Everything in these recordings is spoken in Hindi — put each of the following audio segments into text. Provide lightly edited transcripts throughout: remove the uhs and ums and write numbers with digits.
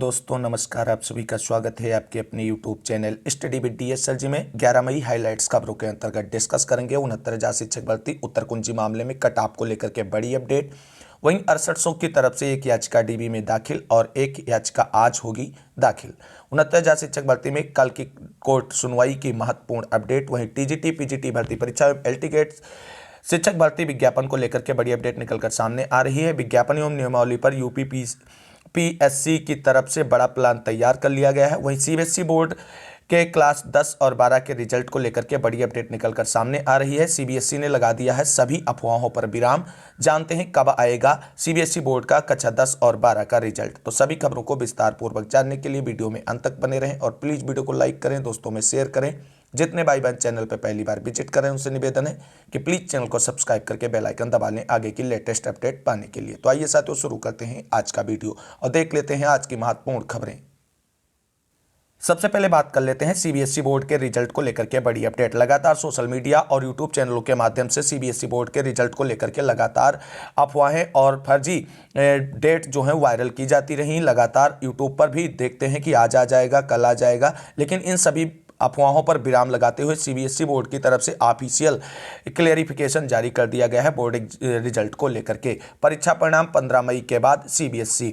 दोस्तों नमस्कार। आप सभी का स्वागत है आपके अपने YouTube channel study with DS sir ji में। 11 मई हाइलाइट्स खबरों के अंतर्गत डिस्कस करेंगे 69,000 शिक्षक भर्ती उत्तर कुंजी मामले में कट ऑफ को लेकर के बड़ी अपडेट। वहीं 6800 की तरफ से एक याचिका डीबी में दाखिल और एक याचिका आज होगी दाखिल। 69,000 शिक्षक भर्ती में कल की कोर्ट सुनवाई की महत्वपूर्ण अपडेट। वहीं टीजीटी पीजीटी भर्ती परीक्षा एवं एल टी शिक्षक भर्ती विज्ञापन को लेकर के बड़ी अपडेट निकलकर सामने आ रही है। विज्ञापन एवं नियमावली पर पीएससी की तरफ से बड़ा प्लान तैयार कर लिया गया है। वहीं सीबीएसई बोर्ड के क्लास 10 और 12 के रिजल्ट को लेकर के बड़ी अपडेट निकलकर सामने आ रही है। सीबीएसई ने लगा दिया है सभी अफवाहों पर विराम। जानते हैं कब आएगा सीबीएसई बोर्ड का कक्षा 10 और 12 का रिजल्ट। तो सभी खबरों को विस्तार पूर्वक जानने के लिए वीडियो में अंत तक बने रहें और प्लीज़ वीडियो को लाइक करें, दोस्तों में शेयर करें। जितने भाई बहन चैनल पर पहली बार विजिट करें उनसे निवेदन है कि प्लीज़ चैनल को सब्सक्राइब करके बेल आइकन दबा लें आगे की लेटेस्ट अपडेट पाने के लिए। तो आइए साथियों शुरू करते हैं आज का वीडियो और देख लेते हैं आज की महत्वपूर्ण खबरें। सबसे पहले बात कर लेते हैं सीबीएसई बोर्ड के रिजल्ट को लेकर के बड़ी अपडेट। लगातार सोशल मीडिया और यूट्यूब चैनलों के माध्यम से सीबीएसई बोर्ड के रिजल्ट को लेकर के लगातार अफवाहें और फर्जी डेट जो है वायरल की जाती रही। लगातार यूट्यूब पर भी देखते हैं कि आज आ जाएगा, कल आ जाएगा, लेकिन इन सभी अफवाहों पर विराम लगाते हुए सीबीएसई बोर्ड की तरफ से ऑफिशियल क्लेरिफिकेशन जारी कर दिया गया है। बोर्ड रिजल्ट को लेकर के परीक्षा परिणाम 15 मई के बाद सीबीएसई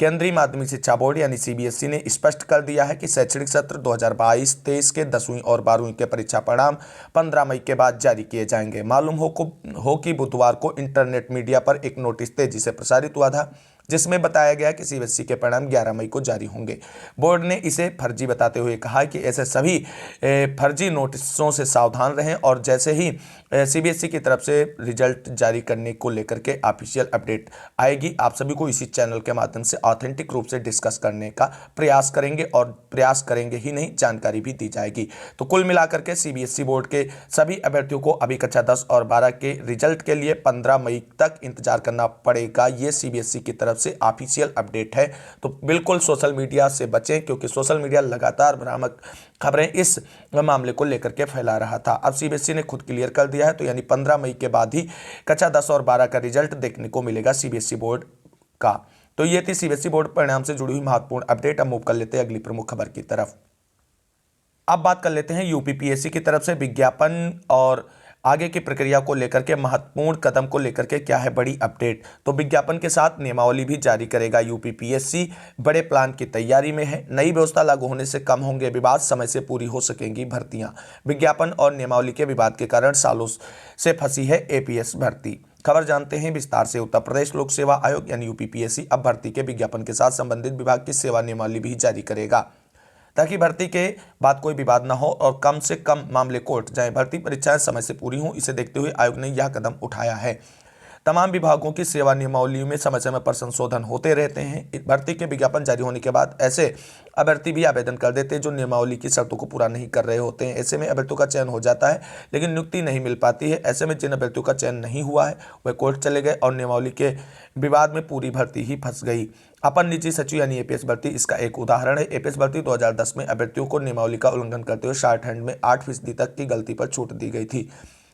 केंद्रीय माध्यमिक शिक्षा बोर्ड यानी सीबीएसई ने स्पष्ट कर दिया है कि शैक्षणिक सत्र 2022-23 के 10वीं और 12वीं के परीक्षा परिणाम 15 मई के बाद जारी किए जाएंगे। मालूम हो कि बुधवार को इंटरनेट मीडिया पर एक नोटिस तेजी से प्रसारित हुआ था जिसमें बताया गया कि सीबीएसई के परिणाम 11 मई को जारी होंगे। बोर्ड ने इसे फर्जी बताते हुए कहा कि ऐसे सभी फर्जी नोटिसों से सावधान रहें और जैसे ही सीबीएसई की तरफ से रिजल्ट जारी करने को लेकर के ऑफिशियल अपडेट आएगी आप सभी को इसी चैनल के माध्यम से ऑथेंटिक रूप से डिस्कस करने का प्रयास करेंगे और प्रयास करेंगे ही नहीं, जानकारी भी दी जाएगी। तो कुल मिलाकर के सीबीएसई बोर्ड के सभी अभ्यर्थियों को अभी कक्षा 10 और 12 के रिजल्ट के लिए 15 मई तक इंतजार करना पड़ेगा। ये सीबीएसई की तरफ से ऑफिशियल अपडेट है। तो बिल्कुल सोशल मीडिया से बचें क्योंकि सोशल मीडिया लगातार भ्रामक खबरें इस मामले को लेकर के फैला रहा था। अब सीबीएसई ने खुद क्लियर कर दिया है तो यानी 15 मई के बाद ही कक्षा 10 और 12 का रिजल्ट देखने को मिलेगा सीबीएसई बोर्ड का। तो ये थी सीबीएसई बोर्ड परिणाम से जुड़ी हुई महत्वपूर्ण अपडेट। अब मूव कर लेते हैं अगली प्रमुख खबर की तरफ। अब बात कर लेते हैं यूपीपीएससी की तरफ से विज्ञापन और आगे की प्रक्रिया को लेकर के महत्वपूर्ण कदम को लेकर के क्या है बड़ी अपडेट। तो विज्ञापन के साथ नियमावली भी जारी करेगा यूपीपीएससी। बड़े प्लान की तैयारी में है। नई व्यवस्था लागू होने से कम होंगे विवाद, समय से पूरी हो सकेंगी भर्तियां। विज्ञापन और नियमावली के विवाद के कारण सालों से फंसी है एपीएस भर्ती। खबर जानते हैं विस्तार से। उत्तर प्रदेश लोक सेवा आयोग यानी यूपीपीएससी अब भर्ती के विज्ञापन के साथ संबंधित विभाग की सेवा नियमावली भी जारी करेगा ताकि भर्ती के बाद कोई विवाद न हो और कम से कम मामले कोर्ट जाए। भर्ती परीक्षाएं समय से पूरी हों, इसे देखते हुए आयोग ने यह कदम उठाया है। तमाम विभागों की सेवा नियमावली में समय समय पर संशोधन होते रहते हैं। भर्ती के विज्ञापन जारी होने के बाद ऐसे अभ्यर्थी भी आवेदन कर देते हैं जो नियमावली की शर्तों को पूरा नहीं कर रहे होते हैं। ऐसे में अभ्यर्थियों का चयन हो जाता है लेकिन नियुक्ति नहीं मिल पाती है। ऐसे में जिन अभ्यर्थियों का चयन नहीं हुआ है वह कोर्ट चले गए और नियमावली के विवाद में पूरी भर्ती ही फंस गई। अपर निजी सचिव यानी एपीएस भर्ती इसका एक उदाहरण है। एपीएस भर्ती 2010 में अभ्यर्थियों को नियमावली का उल्लंघन करते हुए शॉर्ट हैंड में 8% तक की गलती पर छूट दी गई थी।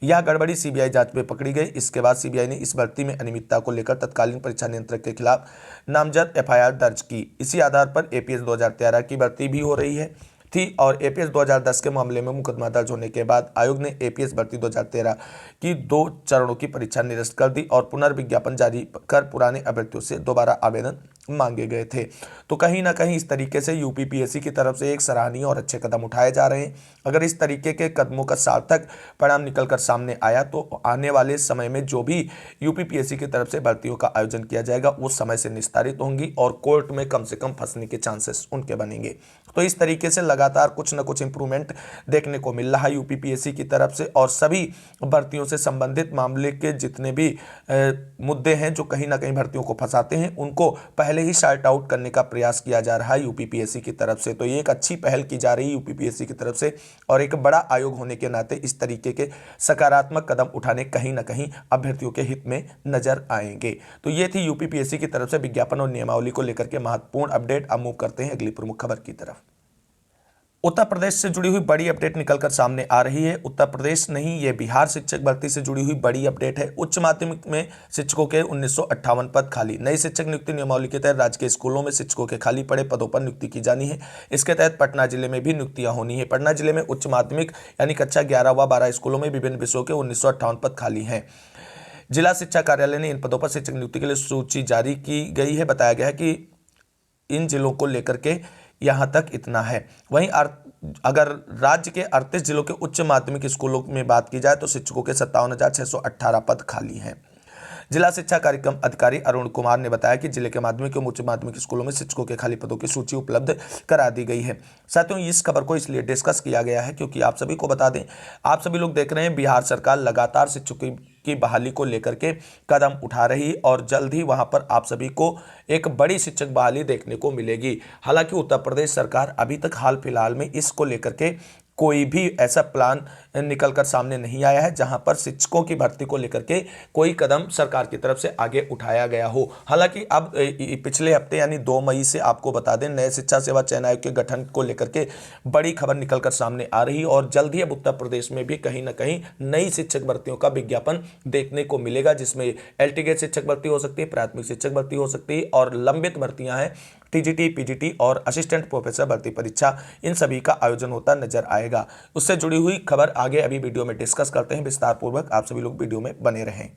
यह गड़बड़ी सीबीआई जांच में पकड़ी गई। इसके बाद सीबीआई ने इस भर्ती में अनियमितता को लेकर तत्कालीन परीक्षा नियंत्रक के खिलाफ नामजद एफआईआर दर्ज की। इसी आधार पर एपीएस 2013 की भर्ती भी हो रही है थी और एपीएस 2010 के मामले में मुकदमा दर्ज होने के बाद आयोग ने एपीएस भर्ती 2013 की 2 चरणों की परीक्षा निरस्त कर दी और पुनर्विज्ञापन जारी कर पुराने अभ्यर्थियों से दोबारा आवेदन मांगे गए थे। तो कहीं ना कहीं इस तरीके से यूपीपीएससी की तरफ से एक सराहनीय और अच्छे कदम उठाए जा रहे हैं। अगर इस तरीके के कदमों का सार्थक परिणाम निकलकर सामने आया तो आने वाले समय में जो भी यूपीपीएससी की तरफ से भर्तियों का आयोजन किया जाएगा वो समय से निस्तारित होंगी और कोर्ट में कम से कम फंसने के चांसेस उनके बनेंगे। तो इस तरीके से लगातार कुछ न कुछ इंप्रूवमेंट देखने को मिल रहा है यूपीपीएससी की तरफ से और सभी भर्तियों से संबंधित मामले के जितने भी मुद्दे हैं जो कहीं ना कहीं भर्तियों को फंसाते हैं उनको पहले ही सॉर्ट आउट करने का प्रयास किया जा रहा है यूपीपीएससी की तरफ से। तो ये एक अच्छी पहल की जा रही है यूपीपीएससी की तरफ से और एक बड़ा आयोग होने के नाते इस तरीके के सकारात्मक कदम उठाने कहीं ना कहीं अभ्यर्थियों के हित में नजर आएंगे। तो ये थी यूपीपीएससी की तरफ से विज्ञापन और नियमावली को लेकर के महत्वपूर्ण अपडेट। अब मूव करते हैं अगली प्रमुख खबर की तरफ। उत्तर प्रदेश से जुड़ी हुई बड़ी अपडेट निकलकर सामने आ रही है। उत्तर प्रदेश नहीं, ये बिहार शिक्षक भर्ती से जुड़ी हुई बड़ी अपडेट है। उच्च माध्यमिक में शिक्षकों के 1958 पद खाली। नई शिक्षक नियुक्ति नियमावली के तहत राज्य के स्कूलों में शिक्षकों के खाली पड़े पदों पर नियुक्ति की जानी है। इसके तहत पटना जिले में भी नियुक्तियां होनी है। पटना जिले में उच्च माध्यमिक यानी कक्षा 11 व 12 स्कूलों में विभिन्न विषयों के 1958 पद खाली हैं। जिला शिक्षा कार्यालय ने इन पदों पर शिक्षक नियुक्ति के लिए सूची जारी की गई है। बताया गया है कि इन जिलों को लेकर के यहाँ तक इतना है। वहीं अगर राज्य के 38 जिलों के उच्च माध्यमिक स्कूलों में बात की जाए तो शिक्षकों के 57,618 पद खाली हैं। जिला शिक्षा कार्यक्रम अधिकारी अरुण कुमार ने बताया कि जिले के माध्यमिक एवं उच्च माध्यमिक स्कूलों में शिक्षकों के खाली पदों की सूची उपलब्ध करा दी गई है। साथियों, इस खबर को इसलिए डिस्कस किया गया है क्योंकि आप सभी को बता दें, आप सभी लोग देख रहे हैं बिहार सरकार लगातार शिक्षकों की बहाली को लेकर के कदम उठा रही और जल्द ही वहां पर आप सभी को एक बड़ी शिक्षक बहाली देखने को मिलेगी। हालांकि उत्तर प्रदेश सरकार अभी तक हाल फिलहाल में इसको लेकर के कोई भी ऐसा प्लान निकलकर सामने नहीं आया है जहां पर शिक्षकों की भर्ती को लेकर के कोई कदम सरकार की तरफ से आगे उठाया गया हो। हालांकि अब पिछले हफ्ते यानी 2 मई से आपको बता दें, नए शिक्षा सेवा चयन आयोग के गठन को लेकर के बड़ी खबर निकलकर सामने आ रही है और जल्द ही अब उत्तर प्रदेश में भी कहीं ना कहीं नई शिक्षक भर्तियों का विज्ञापन देखने को मिलेगा, जिसमें एलटी शिक्षक भर्ती हो सकती है, प्राथमिक शिक्षक भर्ती हो सकती है और लंबित भर्तियां हैं, टीजीटी, पीजीटी और असिस्टेंट प्रोफेसर भर्ती परीक्षा, इन सभी का आयोजन होता नजर आएगा। उससे जुड़ी हुई खबर आगे अभी वीडियो में डिस्कस करते हैं विस्तार पूर्वक। आप सभी लोग वीडियो में बने रहें।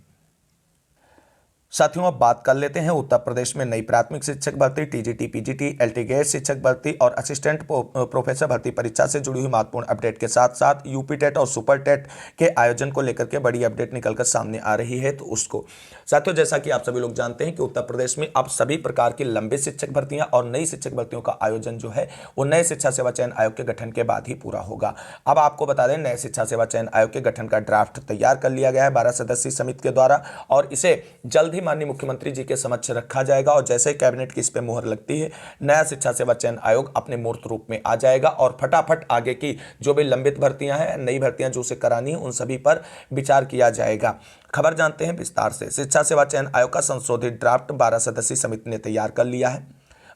साथियों, अब बात कर लेते हैं उत्तर प्रदेश में नई प्राथमिक शिक्षक भर्ती, टीजीटी, पीजीटी, एलटी शिक्षक भर्ती और असिस्टेंट प्रोफेसर भर्ती परीक्षा से जुड़ी हुई महत्वपूर्ण अपडेट के साथ साथ यूपी टेट और सुपर टेट के आयोजन को लेकर के बड़ी अपडेट निकलकर सामने आ रही है। तो उसको साथियों, जैसा कि आप सभी लोग जानते हैं कि उत्तर प्रदेश में अब सभी प्रकार की लंबी शिक्षक भर्तियां और नई शिक्षक भर्तियों का आयोजन जो है वो नए शिक्षा सेवा चयन आयोग के गठन के बाद ही पूरा होगा। अब आपको बता दें, नए शिक्षा सेवा चयन आयोग के गठन का ड्राफ्ट तैयार कर लिया गया है 12 सदस्यीय समिति के द्वारा और इसे जल्द ही माननीय मुख्यमंत्री जी के समक्ष रखा जाएगा और जैसे ही कैबिनेट की इस पे मुहर लगती है, नया शिक्षा सेवा चयन आयोग अपने मूर्त रूप में आ जाएगा और फटाफट आगे की जो भी लंबित भर्तियां हैं, नई भर्तियां जो उसे करानी है, उन सभी पर विचार किया जाएगा। खबर जानते हैं विस्तार से। शिक्षा सेवा चयन आयोग का संशोधित ड्राफ्ट 12 सदस्यीय समिति ने तैयार कर लिया है।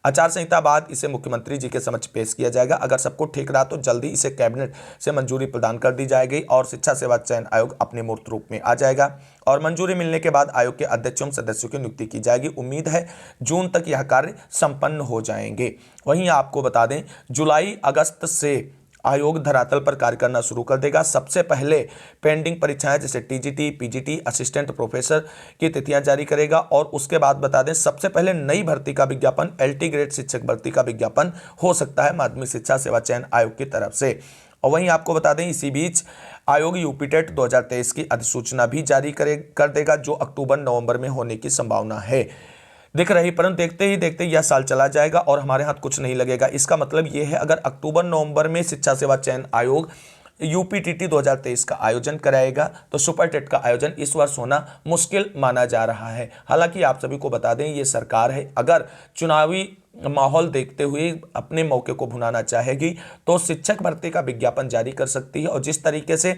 आचार संहिता बाद इसे मुख्यमंत्री जी के समक्ष पेश किया जाएगा। अगर सब कुछ ठीक रहा तो जल्दी इसे कैबिनेट से मंजूरी प्रदान कर दी जाएगी और शिक्षा सेवा चयन आयोग अपने मूर्त रूप में आ जाएगा और मंजूरी मिलने के बाद आयोग के अध्यक्षों एवं सदस्यों की नियुक्ति की जाएगी। उम्मीद है जून तक यह कार्य संपन्न हो जाएंगे। वहीं आपको बता दें, जुलाई अगस्त से आयोग धरातल पर कार्य करना शुरू कर देगा। सबसे पहले पेंडिंग परीक्षाएं जैसे टीजीटी, पीजीटी, असिस्टेंट प्रोफेसर की तिथियां जारी करेगा और उसके बाद बता दें, सबसे पहले नई भर्ती का विज्ञापन, एलटी ग्रेड शिक्षक भर्ती का विज्ञापन हो सकता है माध्यमिक शिक्षा सेवा चयन आयोग की तरफ से। और वहीं आपको बता दें, इसी बीच आयोग यूपी टेट 2023 की अधिसूचना भी जारी कर देगा जो अक्टूबर-नवंबर में होने की संभावना है दिख रही, परंतु देखते ही देखते यह साल चला जाएगा और हमारे हाथ कुछ नहीं लगेगा। इसका मतलब यह है, अगर अक्टूबर-नवंबर में शिक्षा सेवा चयन आयोग यूपीटीटी 2023 का आयोजन कराएगा तो सुपर टेट का आयोजन इस वर्ष होना मुश्किल माना जा रहा है। हालांकि आप सभी को बता दें, ये सरकार है, अगर चुनावी माहौल देखते हुए अपने मौके को भुनाना चाहेगी तो शिक्षक भर्ती का विज्ञापन जारी कर सकती है और जिस तरीके से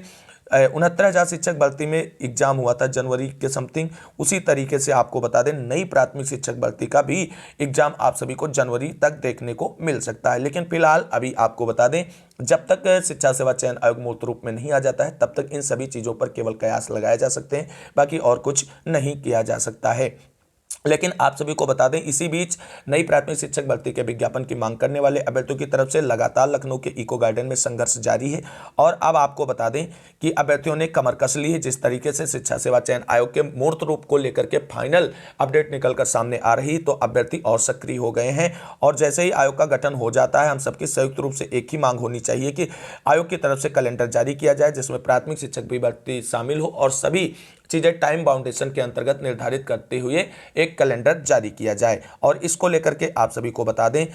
69,000 शिक्षक भर्ती में एग्जाम हुआ था जनवरी के समथिंग, उसी तरीके से आपको बता दें नई प्राथमिक शिक्षक भर्ती का भी एग्जाम आप सभी को जनवरी तक देखने को मिल सकता है। लेकिन फिलहाल अभी आपको बता दें, जब तक शिक्षा सेवा चयन आयोग मूर्त रूप में नहीं आ जाता है तब तक इन सभी चीज़ों पर केवल कयास लगाए जा सकते हैं, बाकी और कुछ नहीं किया जा सकता है। लेकिन आप सभी को बता दें, इसी बीच नई प्राथमिक शिक्षक भर्ती के विज्ञापन की मांग करने वाले अभ्यर्थियों की तरफ से लगातार लखनऊ के इको गार्डन में संघर्ष जारी है और अब आपको बता दें कि अभ्यर्थियों ने कमर कस ली है। जिस तरीके से शिक्षा सेवा चयन आयोग के मूर्त रूप को लेकर के फाइनल अपडेट निकलकर सामने आ रही तो अभ्यर्थी और सक्रिय हो गए हैं और जैसे ही आयोग का गठन हो जाता है, हम सबकी संयुक्त रूप से एक ही मांग होनी चाहिए कि आयोग की तरफ से कैलेंडर जारी किया जाए जिसमें प्राथमिक शिक्षक भी भर्ती शामिल हो और सभी चीजें टाइम बाउंडेशन के अंतर्गत निर्धारित करते हुए एक कैलेंडर जारी किया जाए। और इसको लेकर के आप सभी को बता दें,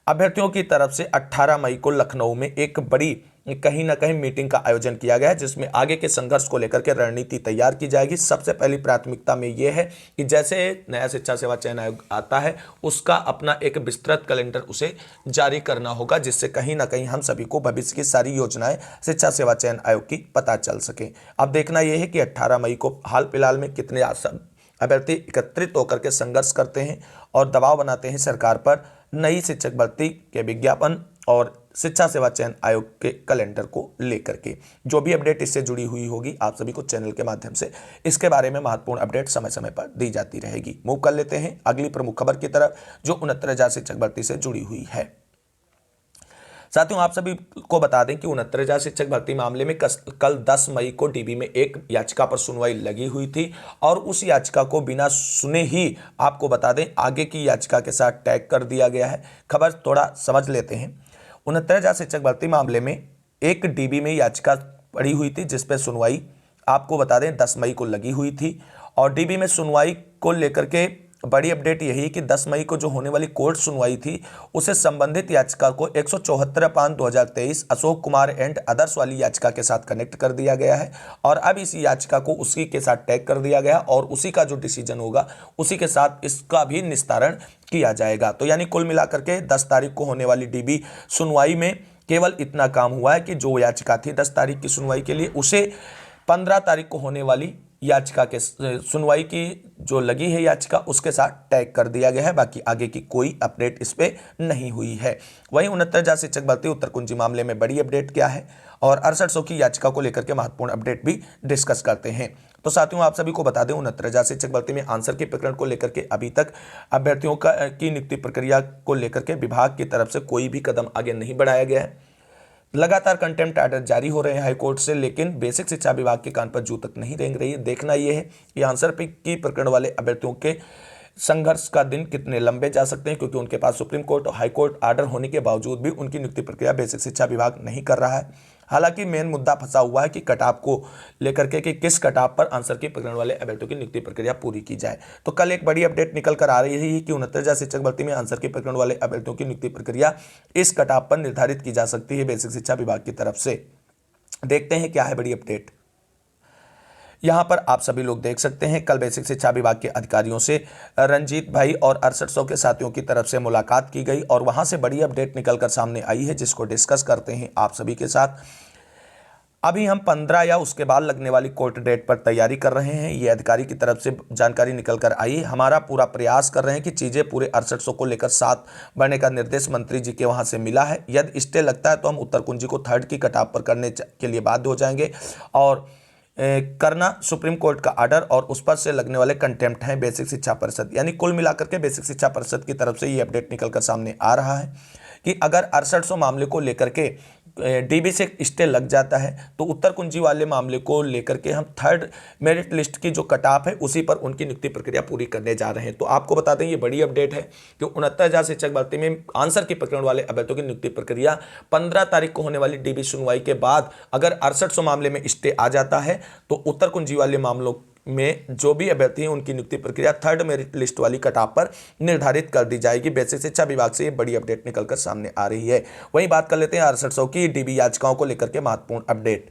अभ्यर्थियों की तरफ से 18 मई को लखनऊ में एक बड़ी कहीं ना कहीं मीटिंग का आयोजन किया गया है जिसमें आगे के संघर्ष को लेकर के रणनीति तैयार की जाएगी। सबसे पहली प्राथमिकता में यह है कि जैसे नया शिक्षा सेवा चयन आयोग आता है उसका अपना एक विस्तृत कैलेंडर उसे जारी करना होगा जिससे कहीं ना कहीं हम सभी को भविष्य की सारी योजनाएं शिक्षा सेवा चयन आयोग की पता चल सके। अब देखना यह है कि 18 मई को हाल फिलहाल में कितने अभ्यर्थी एकत्रित होकर के संघर्ष करते हैं और दबाव बनाते हैं सरकार पर नई शिक्षक भर्ती के विज्ञापन और शिक्षा सेवा चयन आयोग के कैलेंडर को लेकर के। जो भी अपडेट इससे जुड़ी हुई होगी आप सभी को चैनल के माध्यम से इसके बारे में महत्वपूर्ण अपडेट समय समय पर दी जाती रहेगी। मूव कर लेते हैं अगली प्रमुख खबर की तरफ जो 69,000 शिक्षक भर्ती से जुड़ी हुई है। साथियों आप सभी को बता दें कि 69,000 शिक्षक भर्ती मामले में कल 10 मई को डीबी में एक याचिका पर सुनवाई लगी हुई थी और उस याचिका को बिना सुने ही आपको बता दें आगे की याचिका के साथ टैग कर दिया गया है। खबर थोड़ा समझ लेते हैं। 69,000 शिक्षक भर्ती मामले में एक डीबी में याचिका पड़ी हुई थी जिस पर सुनवाई आपको बता दें 10 मई को लगी हुई थी और डीबी में सुनवाई को लेकर के बड़ी अपडेट यही कि 10 मई को जो होने वाली कोर्ट सुनवाई थी उसे संबंधित याचिका को 174/2023 अशोक कुमार एंड अदर्स वाली याचिका के साथ कनेक्ट कर दिया गया है और अब इस याचिका को उसी के साथ टैग कर दिया गया और उसी का जो डिसीजन होगा उसी के साथ इसका भी निस्तारण किया जाएगा। तो यानी कुल मिलाकर के 10 तारीख को होने वाली डीबी सुनवाई में केवल इतना काम हुआ है कि जो याचिका थी 10 तारीख की सुनवाई के लिए उसे 15 तारीख को होने वाली याचिका के सुनवाई की जो लगी है याचिका उसके साथ टैग कर दिया गया है। बाकी आगे की कोई अपडेट इस पे नहीं हुई है। वहीं 69,000 शिक्षक भर्ती उत्तर कुंजी मामले में बड़ी अपडेट क्या है और 6800 की याचिका को लेकर के महत्वपूर्ण अपडेट भी डिस्कस करते हैं। तो साथियों आप सभी को बता दें 69,000 शिक्षक भर्ती में आंसर के प्रकरण को लेकर के अभी तक अभ्यर्थियों की नियुक्ति प्रक्रिया को लेकर के विभाग की तरफ से कोई भी कदम आगे नहीं बढ़ाया गया है। लगातार कंटेम्प्ट ऑर्डर जारी हो रहे हैं हाईकोर्ट से, लेकिन बेसिक शिक्षा विभाग के कान पर जू तक नहीं रेंग रही है। देखना यह है कि आंसर की प्रकरण वाले अभ्यर्थियों के संघर्ष का दिन कितने लंबे जा सकते हैं, क्योंकि उनके पास सुप्रीम कोर्ट और हाई कोर्ट ऑर्डर होने के बावजूद भी उनकी नियुक्ति प्रक्रिया बेसिक शिक्षा विभाग नहीं कर रहा है। हालांकि मेन मुद्दा फंसा हुआ है कि कटाव को लेकर के कि किस कटाव पर आंसर की प्रकरण वाले अभ्यर्थियों की नियुक्ति प्रक्रिया पूरी की जाए। तो कल एक बड़ी अपडेट निकल कर आ रही है कि 69,000 शिक्षक भर्ती में आंसर की प्रकरण वाले अभ्यर्थियों की नियुक्ति प्रक्रिया इस कटाव पर निर्धारित की जा सकती है बेसिक शिक्षा विभाग की तरफ से। देखते हैं क्या है बड़ी अपडेट। यहां पर आप सभी लोग देख सकते हैं कल बेसिक शिक्षा विभाग के अधिकारियों से रंजीत भाई और 6800 के साथियों की तरफ से मुलाकात की गई और वहां से बड़ी अपडेट निकलकर सामने आई है जिसको डिस्कस करते हैं आप सभी के साथ। अभी हम 15 या उसके बाद लगने वाली कोर्ट डेट पर तैयारी कर रहे हैं। ये अधिकारी की तरफ से जानकारी निकल कर आई। हमारा पूरा प्रयास कर रहे हैं कि चीज़ें पूरे 6800 को लेकर साथ बढ़ने का निर्देश मंत्री जी के वहां से मिला है। यदि स्टे लगता है तो हम उत्तर कुंजी को 3rd की कटाव पर करने के लिए बाध्य हो जाएंगे और करना सुप्रीम कोर्ट का आर्डर और उस पर से लगने वाले कंटेम्प्ट हैं बेसिक शिक्षा परिषद। यानी कुल मिलाकर के बेसिक शिक्षा परिषद की तरफ से ये अपडेट निकलकर सामने आ रहा है कि अगर 6800 मामले को लेकर के डीबी से स्टे लग जाता है तो उत्तर कुंजी वाले मामले को लेकर के हम 3rd मेरिट लिस्ट की जो कटाप है उसी पर उनकी नियुक्ति प्रक्रिया पूरी करने जा रहे हैं। तो आपको बता दें ये बड़ी अपडेट है कि 69,000 शिक्षक भर्ती में आंसर की प्रकरण वाले अभ्यर्थियों की नियुक्ति प्रक्रिया 15 तारीख को होने वाली डीबी सुनवाई के बाद अगर 6800 मामले में स्टे आ जाता है तो उत्तर कुंजी वाले मामलों में जो भी अभ्यर्थी हैं उनकी नियुक्ति प्रक्रिया 3rd मेरिट लिस्ट वाली कटाव पर निर्धारित कर दी जाएगी। बेसिक शिक्षा विभाग से ये बड़ी अपडेट निकलकर सामने आ रही है। वहीं बात कर लेते हैं 6800 की डीबी याचिकाओं को लेकर के महत्वपूर्ण अपडेट।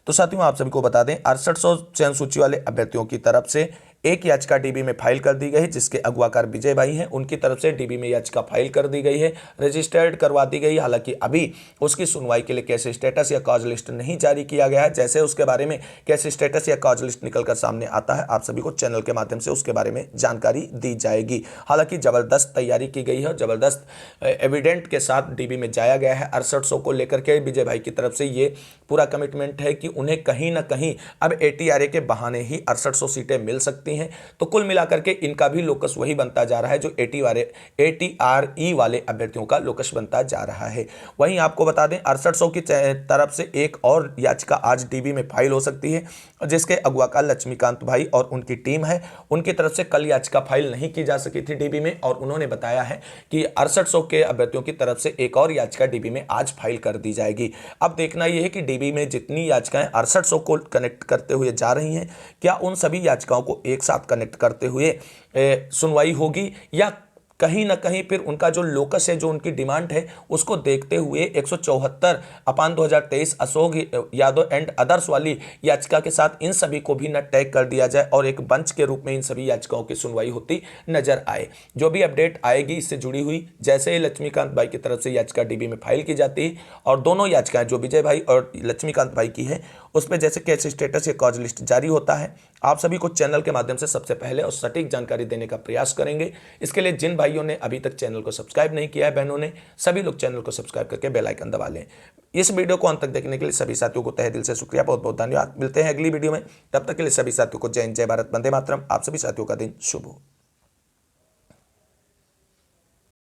तो साथियों आप सभी को बता दें 6800 चयन सूची वाले अभ्यर्थियों की तरफ से एक याचिका डीबी में फाइल कर दी गई है जिसके अगवाकार विजय भाई हैं। उनकी तरफ से डीबी में याचिका फाइल कर दी गई है, रजिस्टर्ड करवा दी गई। हालांकि अभी उसकी सुनवाई के लिए केस स्टेटस या कॉज लिस्ट नहीं जारी किया गया है। जैसे उसके बारे में केस स्टेटस या कॉज लिस्ट निकलकर सामने आता है आप सभी को चैनल के माध्यम से उसके बारे में जानकारी दी जाएगी। हालांकि जबरदस्त तैयारी की गई है, जबरदस्त एविडेंट के साथ डीबी में जाया गया है। 6800 को लेकर के विजय भाई की तरफ से ये पूरा कमिटमेंट है कि उन्हें कहीं ना कहीं अब ATRA के बहाने ही 6800 सीटें मिल सकती हैं। तो कुल मिलाकर के इनका भी लोकस वही बनता जा रहा है जो ATRE वाले अभ्यर्थियों का लोकस बनता जा रहा है। वहीं आपको बता दें 6800 की तरफ से एक और याचिका आज डीबी में फाइल हो सकती है जिसके अगवाकार लक्ष्मीकांत भाई और उनकी टीम है। उनकी तरफ से कल याचिका फाइल नहीं की जा सकी थी डीबी में और उन्होंने बताया है कि 6800 के अभ्यर्थियों की तरफ से एक और याचिका डीबी में आज फाइल कर दी जाएगी। अब देखना यह है कि डीबी में जितनी याचिकाएं 6800 को कनेक्ट करते हुए जा रही हैं क्या उन सभी याचिकाओं को एक साथ कनेक्ट करते हुए सुनवाई होगी या कहीं ना कहीं फिर उनका जो लोकस है जो उनकी डिमांड है उसको देखते हुए 174/2023 अशोक यादव एंड अदर्स वाली याचिका के साथ इन सभी को भी न टैग कर दिया जाए और एक बंच के रूप में इन सभी याचिकाओं की सुनवाई होती नजर आए। जो भी अपडेट आएगी इससे जुड़ी हुई जैसे ही लक्ष्मीकांत भाई की तरफ से याचिका डीबी में फाइल की जाती है और दोनों याचिकाएं जो विजय भाई और लक्ष्मीकांत भाई की है उस पर जैसे केस स्टेटस या कॉज लिस्ट जारी होता है आप सभी को चैनल के माध्यम से सबसे पहले और सटीक जानकारी देने का प्रयास करेंगे। इसके लिए जिन भाइयों ने अभी तक चैनल को सब्सक्राइब नहीं किया है, बहनों ने, सभी लोग चैनल को सब्सक्राइब करके बेल आइकन दबा लें। इस वीडियो को अंत तक देखने के लिए सभी साथियों को तहे दिल से शुक्रिया, बहुत बहुत धन्यवाद। मिलते हैं अगली वीडियो में, तब तक के लिए सभी साथियों को जय हिंद, जय भारत, वंदे मातरम। आप सभी साथियों का दिन शुभ हो।